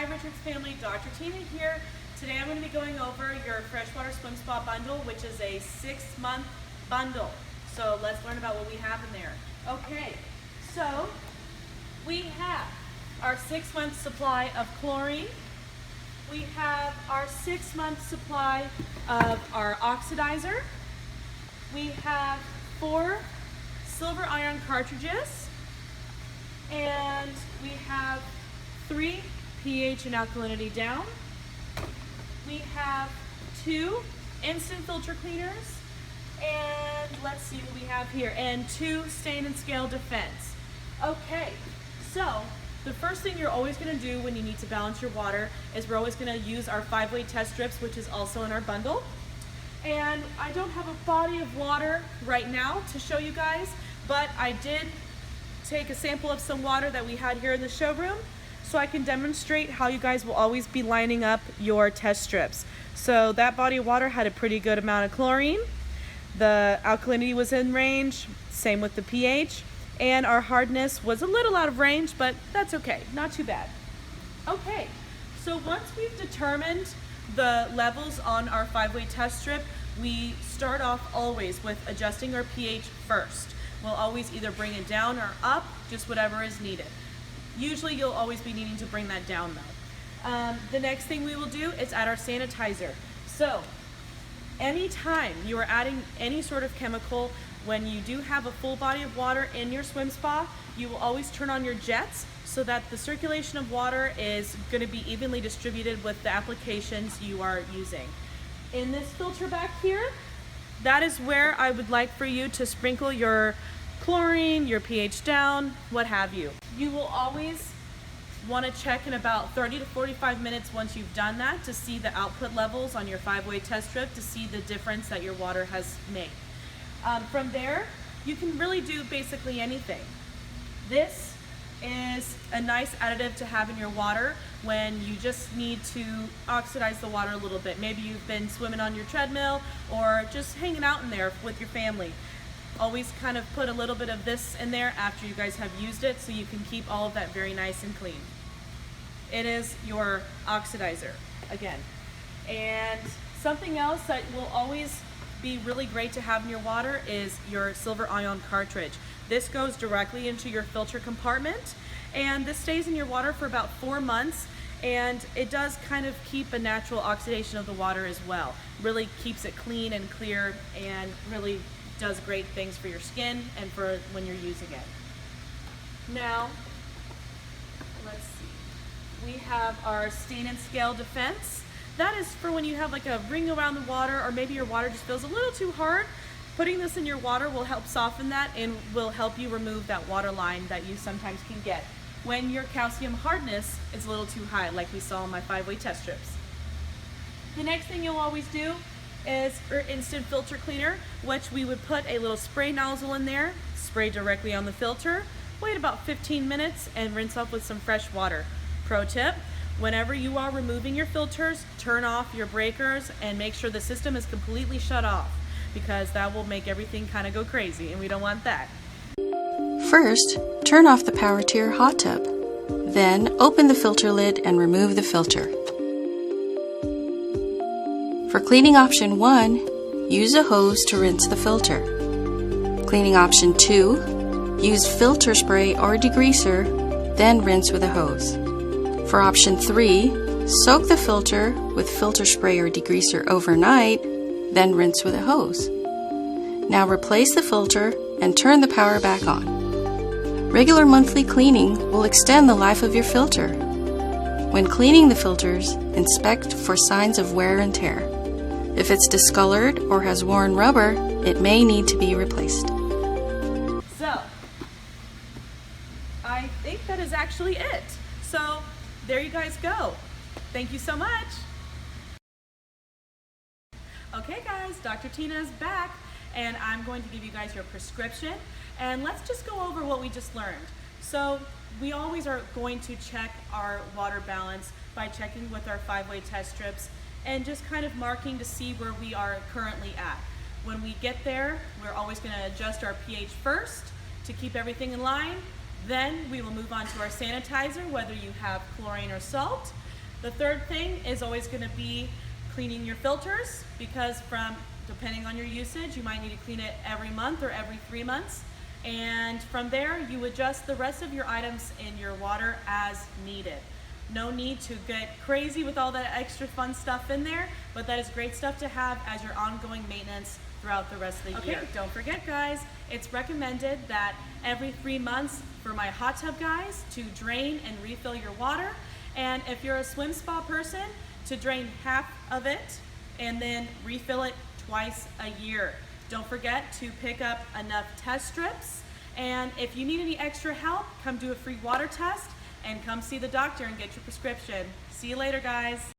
Hi Richards family, Dr. Tina here. Today I'm going to be going over your freshwater swim spa bundle, which is a 6-month bundle. So let's learn about what we have in there. Okay, so we have our 6-month supply of chlorine. We have our 6-month supply of our oxidizer. We have 4 silver ion cartridges. And we have 3 pH and alkalinity down. We have 2 instant filter cleaners, and let's see what we have here, and 2 stain and scale defense. Okay, so the first thing you're always going to do when you need to balance your water is we're always going to use our 5-way test strips, which is also in our bundle. And I don't have a body of water right now to show you guys, but I did take a sample of some water that we had here in the showroom, so I can demonstrate how you guys will always be lining up your test strips. So that body of water had a pretty good amount of chlorine. The alkalinity was in range, same with the pH, and our hardness was a little out of range, but that's okay, not too bad. Okay, so once we've determined the levels on our 5-way test strip, we start off always with adjusting our pH first. We'll always either bring it down or up, just whatever is needed. Usually you'll always be needing to bring that down though. The next thing we will do is add our sanitizer. So anytime you are adding any sort of chemical, when you do have a full body of water in your swim spa, you will always turn on your jets so that the circulation of water is going to be evenly distributed with the applications you are using. In this filter back here, that is where I would like for you to sprinkle your chlorine, your pH down, what have you. You will always want to check in about 30 to 45 minutes once you've done that to see the output levels on your 5-way test strip to see the difference that your water has made. From there, you can really do basically anything. This is a nice additive to have in your water when you just need to oxidize the water a little bit. Maybe you've been swimming on your treadmill or just hanging out in there with your family. Always kind of put a little bit of this in there after you guys have used it so you can keep all of that very nice and clean. It is your oxidizer again. And something else that will always be really great to have in your water is your silver ion cartridge. This goes directly into your filter compartment, and this stays in your water for about 4 months, and it does kind of keep a natural oxidation of the water as well. Really keeps it clean and clear and really does great things for your skin and for when you're using it. Now, let's see. We have our stain and scale defense. That is for when you have like a ring around the water, or maybe your water just feels a little too hard. Putting this in your water will help soften that and will help you remove that water line that you sometimes can get when your calcium hardness is a little too high, like we saw in my 5-way test strips. The next thing you'll always do is our instant filter cleaner, which we would put a little spray nozzle in there, spray directly on the filter, wait about 15 minutes, and rinse off with some fresh water. Pro tip: whenever you are removing your filters, turn off your breakers and make sure the system is completely shut off, because that will make everything kind of go crazy, and we don't want that. First, turn off the power tier hot tub. Then, open the filter lid and remove the filter. For cleaning option 1, use a hose to rinse the filter. Cleaning option 2, use filter spray or degreaser, then rinse with a hose. For option 3, soak the filter with filter spray or degreaser overnight, then rinse with a hose. Now replace the filter and turn the power back on. Regular monthly cleaning will extend the life of your filter. When cleaning the filters, inspect for signs of wear and tear. If it's discolored or has worn rubber, it may need to be replaced. So, I think that is actually it. So, there you guys go. Thank you so much. Okay guys, Dr. Tina is back, and I'm going to give you guys your prescription, and let's just go over what we just learned. So we always are going to check our water balance by checking with our 5-way test strips and just kind of marking to see where we are currently at. When we get there, we're always going to adjust our pH first to keep everything in line. Then we will move on to our sanitizer, whether you have chlorine or salt. The third thing is always going to be cleaning your filters, because depending on your usage, you might need to clean it every month or every 3 months. And from there, you adjust the rest of your items in your water as needed. No need to get crazy with all that extra fun stuff in there, but that is great stuff to have as your ongoing maintenance throughout the rest of the year. Don't forget, guys, it's recommended that every 3 months for my hot tub guys to drain and refill your water. And if you're a swim spa person, to drain half of it and then refill it twice a year. Don't forget to pick up enough test strips. And if you need any extra help, come do a free water test and come see the doctor and get your prescription. See you later, guys.